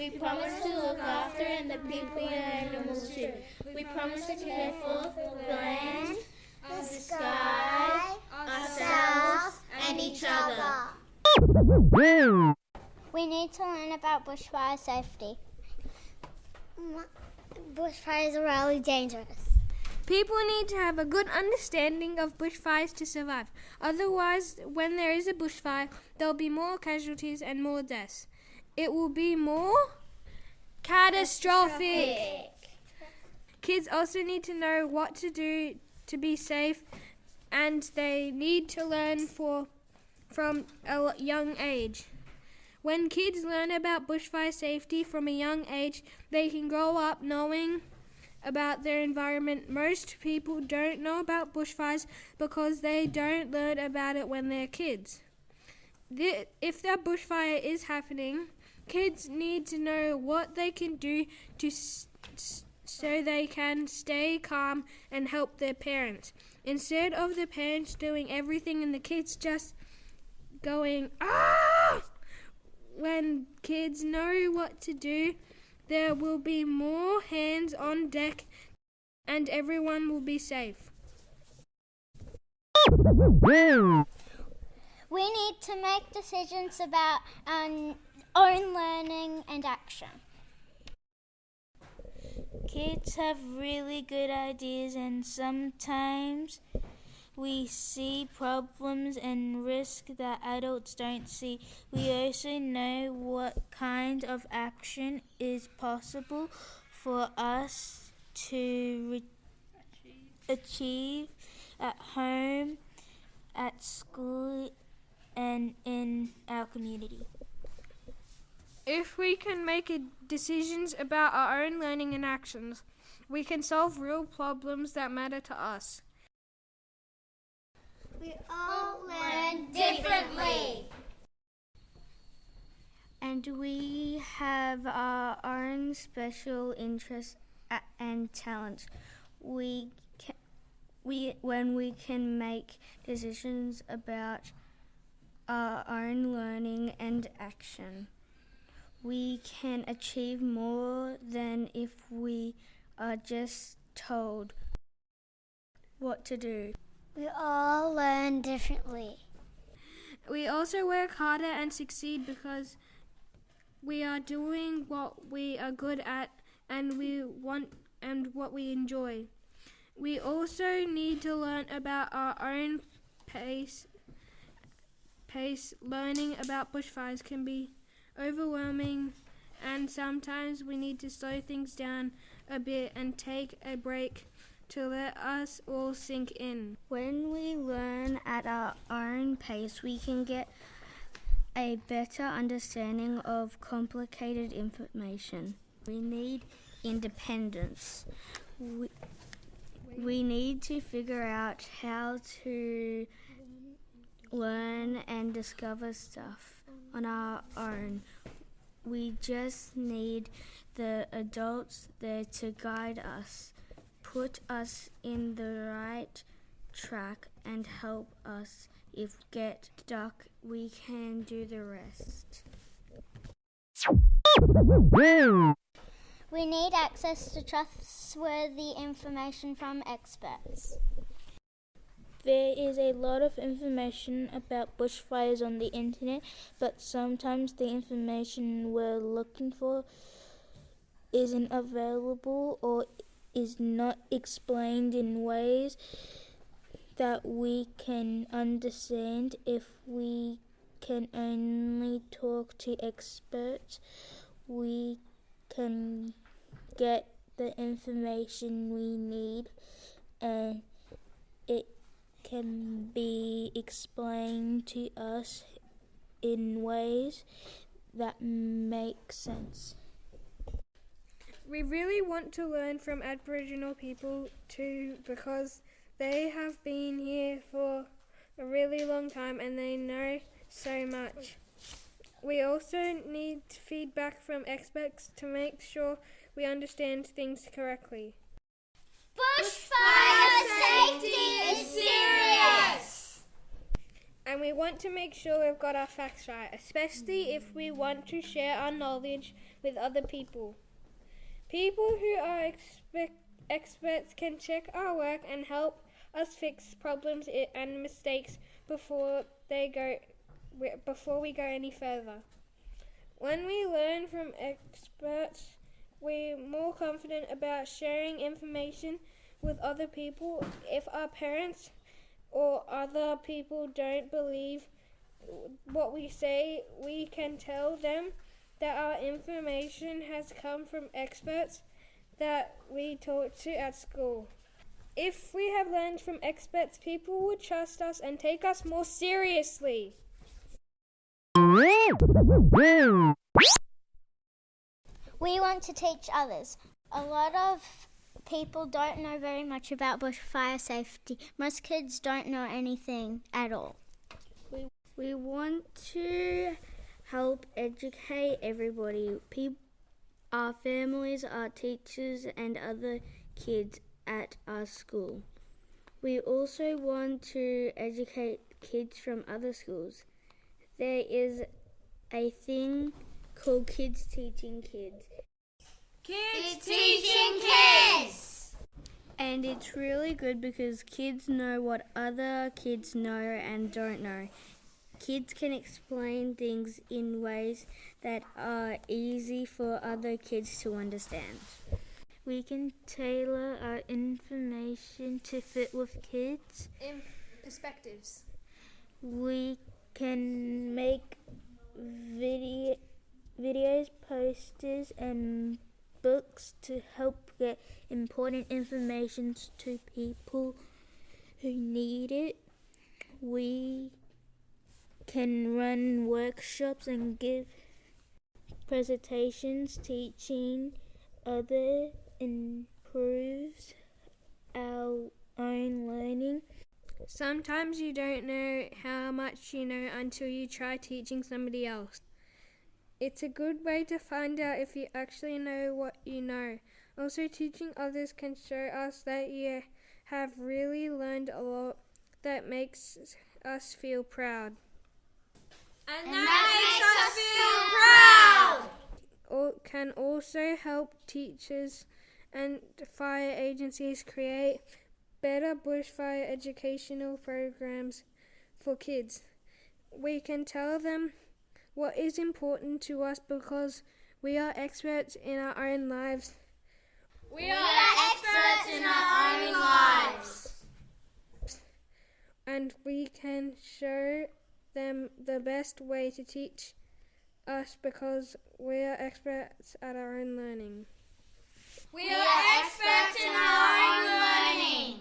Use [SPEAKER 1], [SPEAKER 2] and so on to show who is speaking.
[SPEAKER 1] We promise to look after and the people and animals too. We promise to care for the land, the sky, ourselves, and each other.
[SPEAKER 2] We need to learn about bushfire safety. Bushfires are really dangerous.
[SPEAKER 3] People need to have a good understanding of bushfires to survive. Otherwise, when there is a bushfire, there will be more casualties and more deaths. It will be more catastrophic. Kids also need to know what to do to be safe, and they need to learn from a young age. When kids learn about bushfire safety from a young age, they can grow up knowing about their environment. Most people don't know about bushfires because they don't learn about it when they're kids. If the bushfire is happening, kids need to know what they can do so they can stay calm and help their parents. Instead of the parents doing everything and the kids just going, "Ah!" When kids know what to do, there will be more hands on deck and everyone will be safe.
[SPEAKER 2] We need to make decisions about our own learning and action.
[SPEAKER 1] Kids have really good ideas, and sometimes we see problems and risks that adults don't see. We also know what kind of action is possible for us to achieve at home, at school, and in our community.
[SPEAKER 3] If we can make decisions about our own learning and actions, we can solve real problems that matter to us.
[SPEAKER 2] We all learn differently. And we have our own special interests and talents. When we can make decisions about our own learning and action, we can achieve more than if we are just told what to do. We all learn differently.
[SPEAKER 3] We also work harder and succeed because we are doing what we are good at and we want and what we enjoy. We also need to learn about our own pace. Learning about bushfires can be overwhelming, and sometimes we need to slow things down a bit and take a break to let us all sink in. When we learn at our own pace, we can get a better understanding of complicated information. We need independence. We need to figure out how to learn and discover stuff on our own. We just need the adults there to guide us, put us in the right track and help us. If we get stuck, we can do the rest. We need access to trustworthy information from experts.
[SPEAKER 1] There is a lot of information about bushfires on the internet, but sometimes the information we're looking for isn't available or is not explained in ways that we can understand. If we can only talk to experts, we can get the information we need, and it can be explained to us in ways that make sense.
[SPEAKER 3] We really want to learn from Aboriginal people too, because they have been here for a really long time and they know so much. We also need feedback from experts to make sure we understand things correctly.
[SPEAKER 2] Bushfire safety is serious!
[SPEAKER 3] And we want to make sure we've got our facts right, especially if we want to share our knowledge with other people. People who are experts can check our work and help us fix problems and mistakes before we go any further. When we learn from experts, we're more confident about sharing information with other people. If our parents or other people don't believe what we say, we can tell them that our information has come from experts that we talk to at school. If we have learned from experts, people would trust us and take us more seriously.
[SPEAKER 2] We want to teach others. A lot of people don't know very much about bushfire safety. Most kids don't know anything at all.
[SPEAKER 1] We want to help educate everybody, our families, our teachers and other kids at our school. We also want to educate kids from other schools. There is a thing called Kids Teaching Kids.
[SPEAKER 4] Kids Teaching Kids!
[SPEAKER 1] And it's really good because kids know what other kids know and don't know. Kids can explain things in ways that are easy for other kids to understand. We can tailor our information to fit with kids.
[SPEAKER 4] In perspectives.
[SPEAKER 1] We can make videos, posters and books to help get important information to people who need it. We can run workshops and give presentations. Teaching others improves our own learning.
[SPEAKER 3] Sometimes you don't know how much you know until you try teaching somebody else. It's a good way to find out if you actually know what you know. Also, teaching others can show us that you have really learned a lot that makes us feel proud.
[SPEAKER 4] And that makes us feel proud!
[SPEAKER 3] Can also help teachers and fire agencies create better bushfire educational programs for kids. We can tell them what is important to us because we are experts in our own lives.
[SPEAKER 4] We are experts in our own lives.
[SPEAKER 3] And we can show them the best way to teach us because we are experts at our own learning.
[SPEAKER 4] We are experts in our own learning.